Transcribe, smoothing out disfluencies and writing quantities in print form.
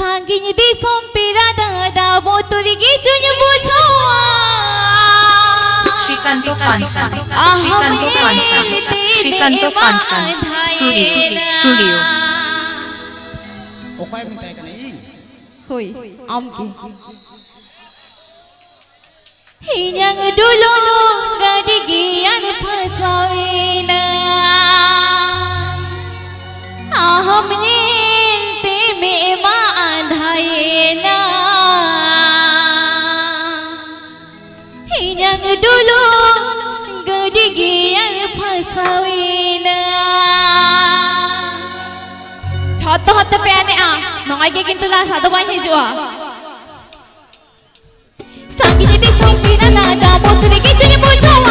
Sangging di sompira dada botol gicunya bucoa Srikanto Pansan Srikanto Pansan Studio Okai minta ikan ini. Hoi amki Hinyang dulu gadigian pasawina Aham nyinti mema adhayena Hinyang dulu gadigian pasawina Chotto hotte pe ane a nongai ge kintu la sadu bai hijua Sangi di sompira dada botol gicunya bucoa